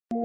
Hey,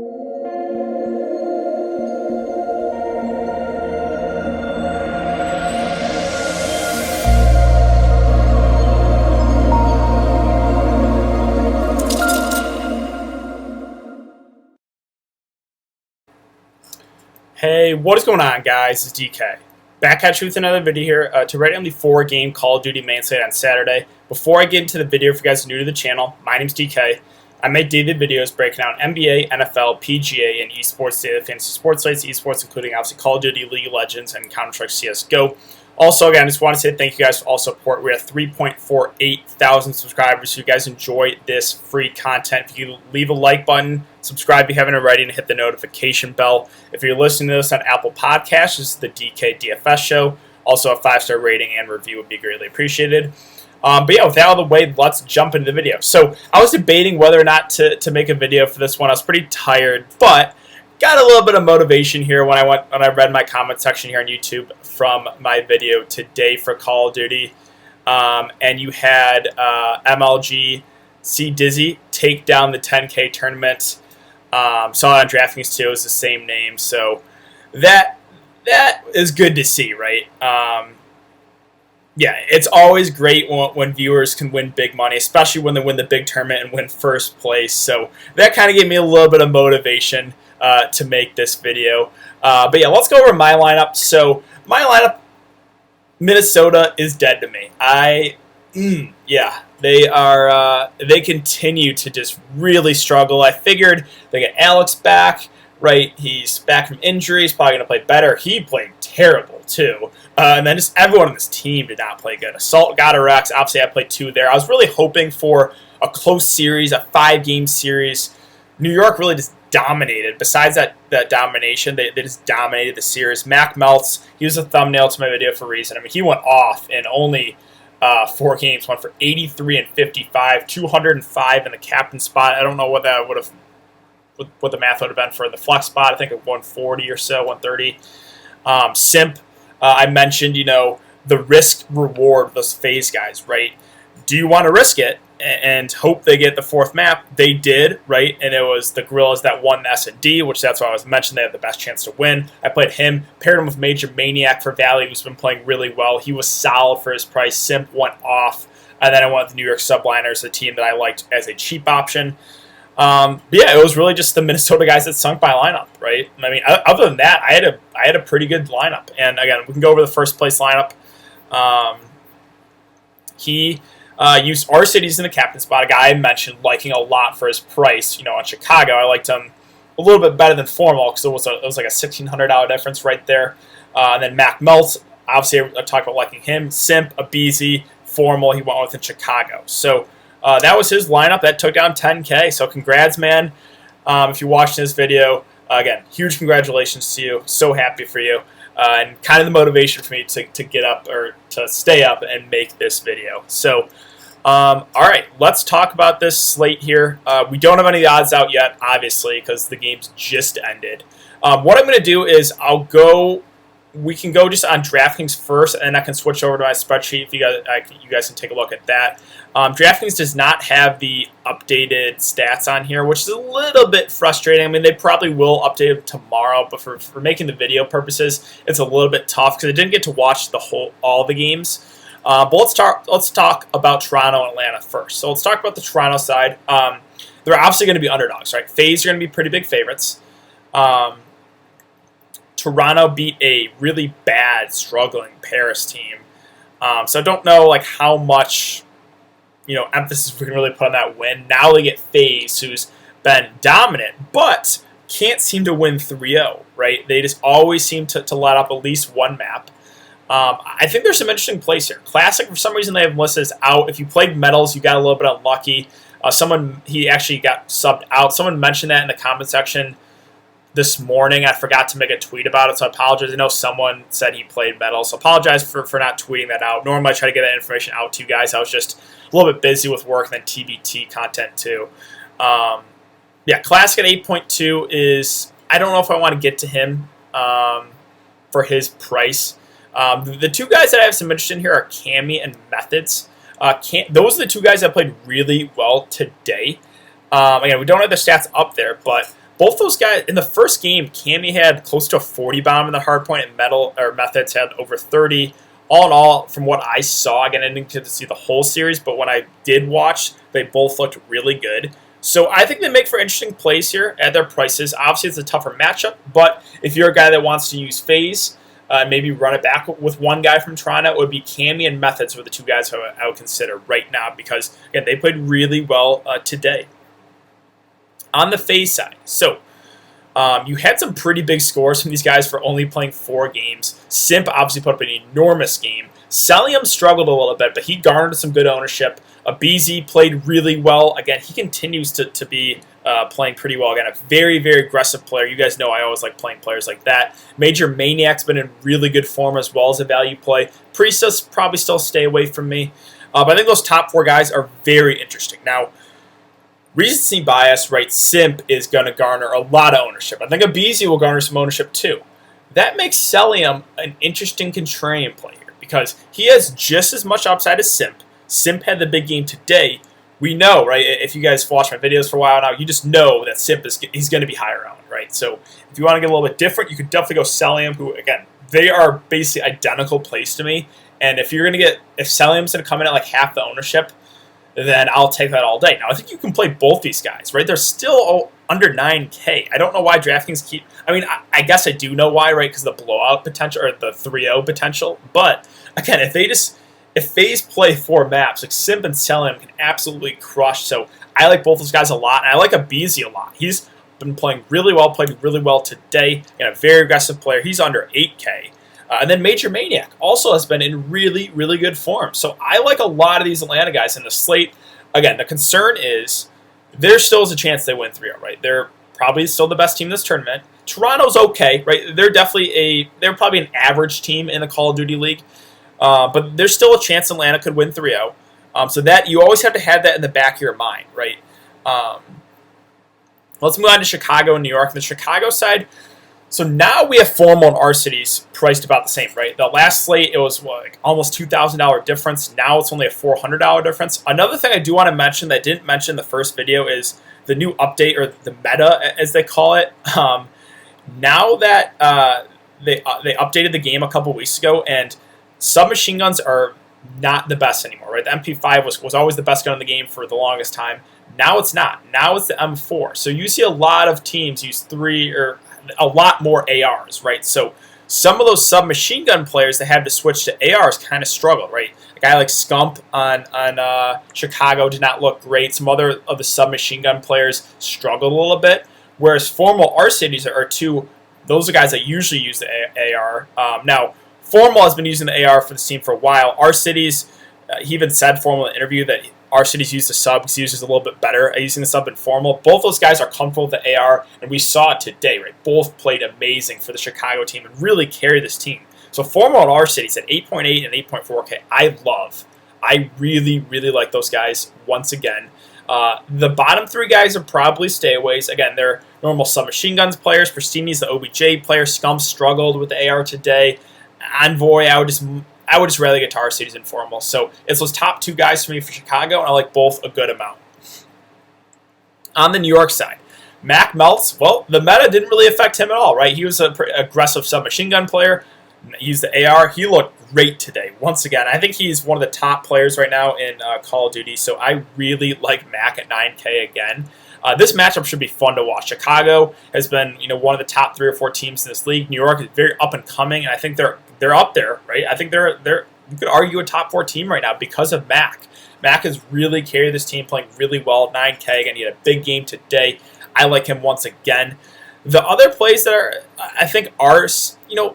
what is going on, guys? It's DK. Back at you with another video here to rate on the 4-game Call of Duty main slate on Saturday. Before I get into the video, if you guys are new to the channel, my name's DK. I make daily videos breaking down NBA, NFL, PGA, and esports daily fantasy sports sites, esports including obviously Call of Duty, League of Legends, and Counter-Strike CSGO. Also, again, I just want to say thank you guys for all support. We're at 3.48 thousand subscribers. So if you guys enjoy this free content, if you leave a like button, subscribe if you haven't already, and hit the notification bell. If you're listening to this on Apple Podcasts, this is the DK DFS show. Also, a 5-star rating and review would be greatly appreciated. But yeah, with that out of the way, let's jump into the video. So I was debating whether or not to make a video for this one. I was pretty tired, but got a little bit of motivation here when I read my comment section here on YouTube from my video today for Call of Duty. And you had MLG C Dizzy take down the 10K tournament. Saw it on Draftkings too. It's the same name, so that is good to see, right? Yeah, it's always great when viewers can win big money, especially when they win the big tournament and win first place. So that kind of gave me a little bit of motivation to make this video. But yeah, let's go over my lineup. So my lineup, Minnesota is dead to me. Yeah, they are. They continue to just really struggle. I figured they get Alex back. Right, he's back from injury. He's probably going to play better. He played terrible, too. And then just everyone on this team did not play good. Assault got a Rex. Obviously, I played 2 there. I was really hoping for a close series, a 5-game series. New York really just dominated. Besides that domination, they just dominated the series. Mac Meltz, he was a thumbnail to my video for a reason. I mean, he went off in only 4 games. Went for 83 and 55, 205 in the captain spot. I don't know what that would have, what the math would have been for the flex spot. I think at 140 or so, 130. Simp, I mentioned, the risk reward of those phase guys, right? Do you want to risk it and hope they get the 4th map? They did, right? And it was the Gorillas that won the S&D, which that's why I was mentioning they had the best chance to win. I played him, paired him with Major Maniac for Valley, who's been playing really well. He was solid for his price. Simp went off. And then I went with the New York Subliners, a team that I liked as a cheap option. But yeah, it was really just the Minnesota guys that sunk my lineup, right? I mean, other than that, I had a pretty good lineup. And again, we can go over the first place lineup. He used our cities in the captain spot, a guy I mentioned liking a lot for his price. On Chicago, I liked him a little bit better than Formal because it was like a $1,600 difference right there. And then Mac Meltz, obviously I talked about liking him. Simp, Abizi, Formal, he went with in Chicago. So that was his lineup. That took down 10K. So congrats, man. If you're watching this video, again, huge congratulations to you. So happy for you. And kind of the motivation for me to get up or to stay up and make this video. So, all right, let's talk about this slate here. We don't have any odds out yet, obviously, because the game's just ended. What I'm going to do is we can go just on DraftKings first, and I can switch over to my spreadsheet if you guys can take a look at that. DraftKings does not have the updated stats on here, which is a little bit frustrating. I mean, they probably will update it tomorrow, but for making the video purposes, it's a little bit tough because I didn't get to watch all the games. But let's talk about Toronto and Atlanta first. So let's talk about the Toronto side. They're obviously going to be underdogs, right? FaZe are going to be pretty big favorites. Toronto beat a really bad, struggling Paris team. So I don't know how much emphasis we can really put on that win. Now they get FaZe, who's been dominant, but can't seem to win 3-0, right? They just always seem to let up at least one map. I think there's some interesting plays here. Classic, for some reason, they have listed as out. If you played Metals, you got a little bit unlucky. He actually got subbed out. Someone mentioned that in the comment section this morning. I forgot to make a tweet about it, so I apologize. I know someone said he played Metal, so I apologize for not tweeting that out. Normally I try to get that information out to you guys. I was just a little bit busy with work and then TBT content too. Yeah, Classic at 8.2 is, I don't know if I want to get to him for his price. The two guys that I have some interest in here are Cammy and Methods. Those are the two guys that played really well today. Again, we don't have the stats up there, but both those guys, in the first game, Cammy had close to a 40 bomb in the hard point, and Methods had over 30. All in all, from what I saw, again, I didn't get to see the whole series, but when I did watch, they both looked really good. So I think they make for interesting plays here at their prices. Obviously, it's a tougher matchup, but if you're a guy that wants to use phase, maybe run it back with one guy from Toronto, it would be Cammy and Methods were the two guys I would consider right now because, again, they played really well today. On the phase side, so you had some pretty big scores from these guys for only playing 4 games. Simp obviously put up an enormous game. Celium struggled a little bit, but he garnered some good ownership. BZ played really well. Again, he continues to be playing pretty well. Again, a very, very aggressive player. You guys know I always like playing players like that. Major Maniac's been in really good form as well as a value play. Priestess probably still stay away from me. But I think those top 4 guys are very interesting. Now, recency bias, right? Simp is going to garner a lot of ownership. I think BZ will garner some ownership too. That makes Celium an interesting contrarian play here because he has just as much upside as Simp. Simp had the big game today. We know, right? If you guys watch my videos for a while now, you just know that Simp he's going to be higher owned, right? So if you want to get a little bit different, you could definitely go Celium, who again they are basically identical plays to me. And if Celium's going to come in at like half the ownership, then I'll take that all day. Now, I think you can play both these guys, right? They're still under 9K. I don't know why DraftKings keep... I mean, I guess I do know why, right? Because the blowout potential, or the 3-0 potential. But, again, if FaZe play 4 maps, like Simp and Celium can absolutely crush. So, I like both those guys a lot. And I like BZ a lot. He's been playing really well, played really well today. And a very aggressive player. He's under 8K. And then Major Maniac also has been in really, really good form. So I like a lot of these Atlanta guys in the slate. Again, the concern is there still is a chance they win 3-0, right? They're probably still the best team in this tournament. Toronto's okay, right? They're probably an average team in the Call of Duty League. But there's still a chance Atlanta could win 3-0. So that you always have to have that in the back of your mind, right? Let's move on to Chicago and New York. On the Chicago side, so now we have Formal and our cities priced about the same, right? The last slate, it was like almost $2,000 difference. Now it's only a $400 difference. Another thing I do want to mention that I didn't mention in the first video is the new update, or the meta, as they call it. Now that they updated the game a couple weeks ago, and submachine guns are not the best anymore, right? The MP5 was always the best gun in the game for the longest time. Now it's not. Now it's the M4. So you see a lot of teams use 3 or a lot more ARs, right? So some of those submachine gun players that had to switch to ARs kind of struggle, right? A guy like Scump on Chicago did not look great. Some other of the submachine gun players struggled a little bit, whereas Formal R Cities are two. Those are guys that usually use the AR. Now, Formal has been using the AR for this team for a while. R Cities, he even said Formal in the interview that R Cities use the sub because he uses a little bit better at using the sub than Formal. Both those guys are comfortable with the AR, and we saw it today, right? Both played amazing for the Chicago team and really carried this team. So Formal and R Cities at 8.8 and 8.4K, I love. I really, really like those guys once again. The bottom 3 guys are probably stayaways. Again, they're normal submachine guns players. Pristini's the OBJ player. Scump struggled with the AR today. Envoy, I would just rather get to R Cities and Formal. So it's those top 2 guys for me for Chicago, and I like both a good amount. On the New York side, Mac Melts, well, the meta didn't really affect him at all, right? He was an aggressive submachine gun player. He used the AR. He looked great today. Once again, I think he's one of the top players right now in Call of Duty, so I really like Mac at 9K again. This matchup should be fun to watch. Chicago has been, one of the top 3 or 4 teams in this league. New York is very up and coming, and I think they're up there, right? I think they're you could argue a top 4 team right now because of Mac. Mac has really carried this team, playing really well. 9K again. He had a big game today. I like him once again. The other plays that are, I think, are,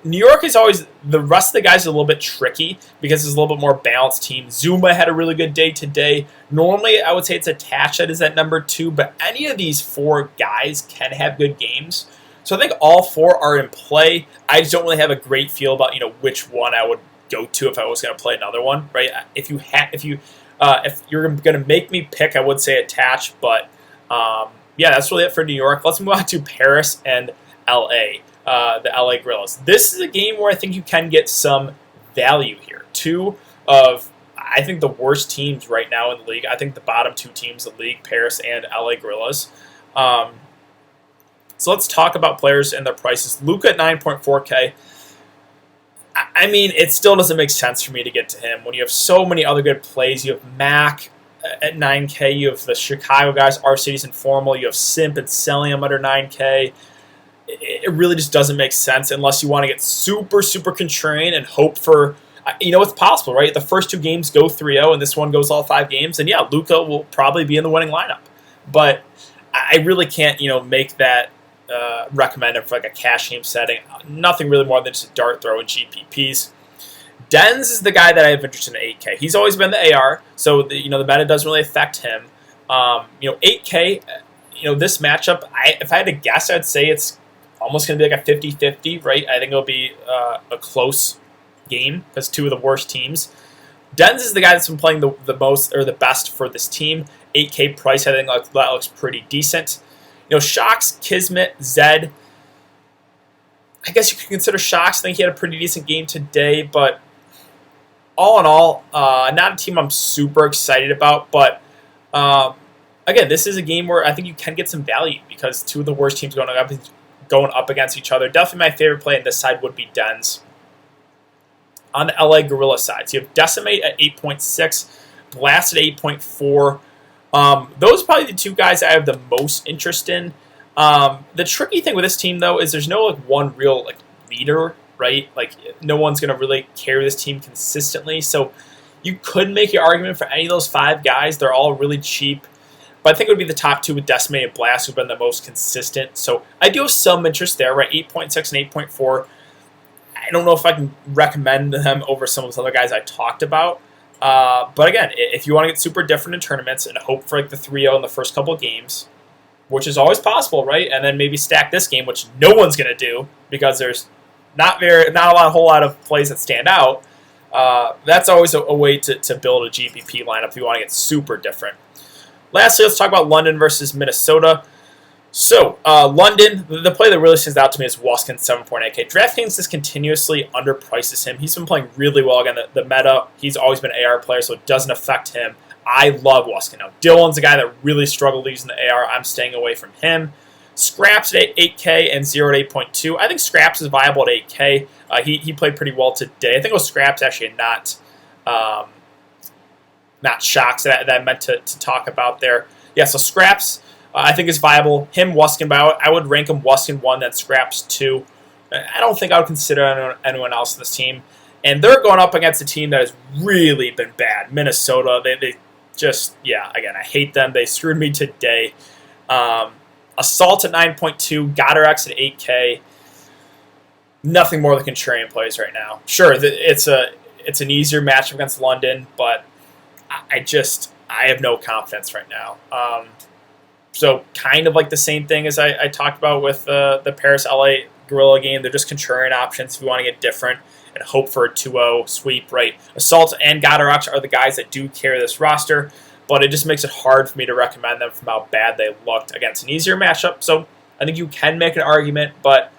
New York is always, the rest of the guys are a little bit tricky because it's a little bit more balanced team. Zuma had a really good day today. Normally, I would say it's Attach that is at number 2, but any of these 4 guys can have good games. So I think all 4 are in play. I just don't really have a great feel about, which one I would go to if I was going to play another one, right? If you're going to make me pick, I would say Attach, but yeah, that's really it for New York. Let's move on to Paris and LA, the LA Gorillas. This is a game where I think you can get some value here. 2 of, I think, the worst teams right now in the league. I think the bottom 2 teams in the league, Paris and LA Gorillas. So So let's talk about players and their prices. Luka at 9.4K. I mean, it still doesn't make sense for me to get to him when you have so many other good plays. You have Mac at 9K. You have the Chicago guys, R-Cities and Formal. You have Simp and Celium under 9K. It really just doesn't make sense unless you want to get super, super contrarian and hope for, it's possible, right? The first 2 games go 3-0 and this one goes all 5 games. And yeah, Luka will probably be in the winning lineup. But I really can't, make that recommended for like a cash game setting. Nothing really more than just a dart throw in GPPs. Denz is the guy that I have interest in at 8K. He's always been the AR, so the meta doesn't really affect him. 8K, this matchup, if I had to guess, I'd say it's almost going to be like a 50-50, right? I think it'll be a close game because 2 of the worst teams. Denz is the guy that's been playing the most or the best for this team. 8K price, I think that looks pretty decent. Shocks, Kismet, Zed. I guess you could consider Shocks. I think he had a pretty decent game today, but all in all, not a team I'm super excited about. But again, this is a game where I think you can get some value because 2 of the worst teams going up against each other. Definitely my favorite play on this side would be Denz. On the LA Gorilla side, so you have Decimate at 8.6, Blast at 8.4. Those are probably the 2 guys I have the most interest in. The tricky thing with this team, though, is there's no one real leader, right? No one's going to really carry this team consistently. So you could make your argument for any of those 5 guys. They're all really cheap. But I think it would be the top 2 with Decimate and Blast who've been the most consistent. So I do have some interest there, right? 8.6 and 8.4. I don't know if I can recommend them over some of those other guys I talked about. But again, if you want to get super different in tournaments and hope for the 3-0 in the first couple of games, which is always possible, right? And then maybe stack this game, which no one's going to do because there's not a whole lot of plays that stand out. That's always a way to build a GPP lineup if you want to get super different. Lastly, let's talk about London versus Minnesota. So, London, the play that really stands out to me is Waskin 7.8K. Draftkings just continuously underprices him. He's been playing really well. Again, the meta, he's always been an AR player, so it doesn't affect him. I love Waskin. Now, Dylan's a guy that really struggled using the AR. I'm staying away from him. Scraps at 8K and 0 at 8.2. I think Scraps is viable at 8K. He played pretty well today. I think it was Scraps actually, not Shocks that I meant to talk about there. Yeah, so Scraps I think is viable. Him, Waskin, but I would rank him Waskin 1, then Scraps 2. I don't think I would consider anyone else in this team. And they're going up against a team that has really been bad. Minnesota, they just, again, I hate them. They screwed me today. Assault at 9.2, Goddard-X at 8K. Nothing more than contrarian plays right now. Sure, it's an easier matchup against London, but I have no confidence right now. So kind of like the same thing as I talked about with the Paris-LA Gorilla game. They're just contrarian options if you want to get different and hope for a 2-0 sweep, right? Assault and Goddard are the guys that do carry this roster, but it just makes it hard for me to recommend them from how bad they looked against an easier matchup. So I think you can make an argument, but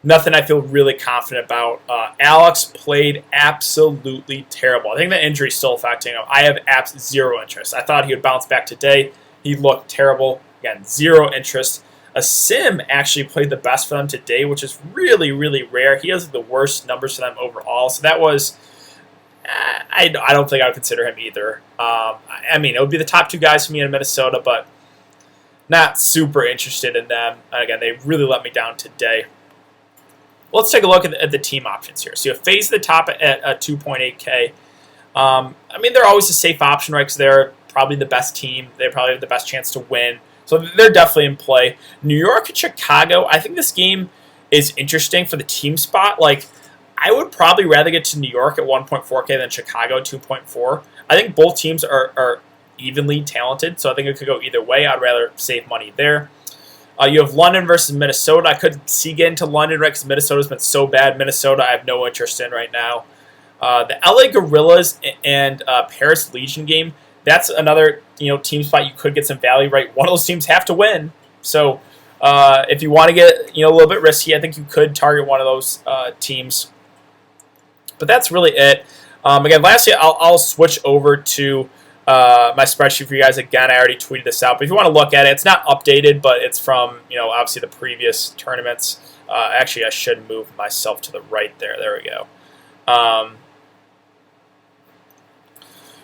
nothing I feel really confident about. Alex played absolutely terrible. I think the injury is still affecting him. I have zero interest. I thought he would bounce back today. He looked terrible. Again, zero interest. A Sim actually played the best for them today, which is really, really rare. He has the worst numbers for them overall. So that was, I don't think I would consider him either. I mean, it would be the top 2 guys for me in Minnesota, but not super interested in them. Again, they really let me down today. Let's take a look at the team options here. So you have FaZe at the top at 2.8K. I mean, they're always a safe option, right? Because they're probably the best team. They probably have the best chance to win. So they're definitely in play. New York and Chicago, I think this game is interesting for the team spot. I would probably rather get to New York at 1.4K than Chicago at 2.4. I think both teams are evenly talented, so I think it could go either way. I'd rather save money there. You have London versus Minnesota. I could see getting to London, right, because Minnesota's been so bad. Minnesota I have no interest in right now. The LA Gorillas and Paris Legion game, that's another team spot you could get some value, right? One of those teams have to win. So if you want to get a little bit risky, I think you could target one of those teams. But that's really it. Again, lastly, I'll switch over to my spreadsheet for you guys. Again, I already tweeted this out, but if you want to look at it, it's not updated, but it's from, obviously the previous tournaments. Actually, I should move myself to the right there. There we go.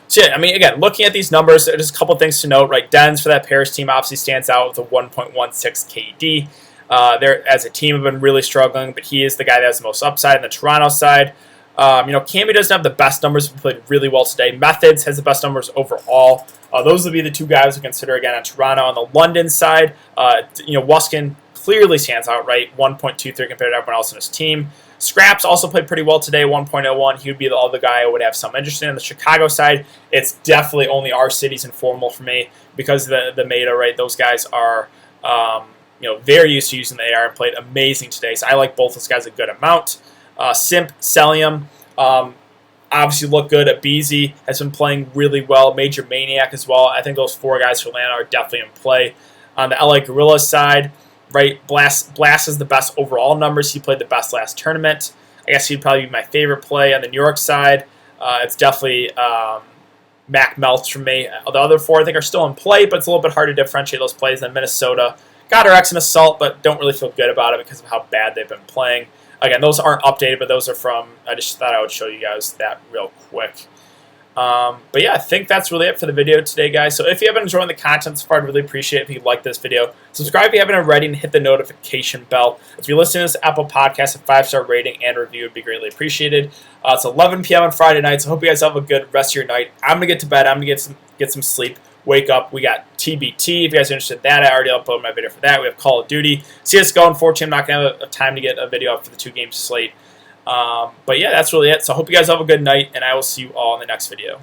So yeah, I mean, again, looking at these numbers, there's a couple things to note, right? Dens for that Paris team obviously stands out with a 1.16 KD. They're, as a team, have been really struggling, but he is the guy that has the most upside on the Toronto side. Camby doesn't have the best numbers, but played really well today. Methods has the best numbers overall. Those would be the two guys to consider again on Toronto. On the London side, Wuskin clearly stands out, right? 1.23 compared to everyone else on his team. Scraps also played pretty well today, 1.01. He would be the other guy I would have some interest in. On the Chicago side, it's definitely only our cities informal for me because the meta, right? Those guys are, very used to using the AR and played amazing today. So I like both those guys a good amount. Simp, Celium, obviously look good. Abizi has been playing really well. Major Maniac as well. I think those four guys for Atlanta are definitely in play. On the LA Gorillas side, right, Blast is the best overall numbers. He played the best last tournament. I guess he'd probably be my favorite play. On the New York side, it's definitely Mac Melts for me. The other four I think are still in play, but it's a little bit hard to differentiate those plays. Then Minnesota got our X and Assault, but don't really feel good about it because of how bad they've been playing. Again, those aren't updated, but those are from, I just thought I would show you guys that real quick. But yeah, I think that's really it for the video today, guys. So if you have been enjoying the content so far, I'd really appreciate it if you like this video. Subscribe if you haven't already and hit the notification bell. If you're listening to this Apple Podcast, a 5-star rating and review would be greatly appreciated. It's 11 p.m. on Friday night, so I hope you guys have a good rest of your night. I'm going to get to bed. I'm going to get some sleep. Wake up. We got TBT. If you guys are interested in that, I already uploaded my video for that. We have Call of Duty. CSGO, unfortunately, I'm not going to have time to get a video up for the 2-game slate. But yeah, that's really it. So I hope you guys have a good night, and I will see you all in the next video.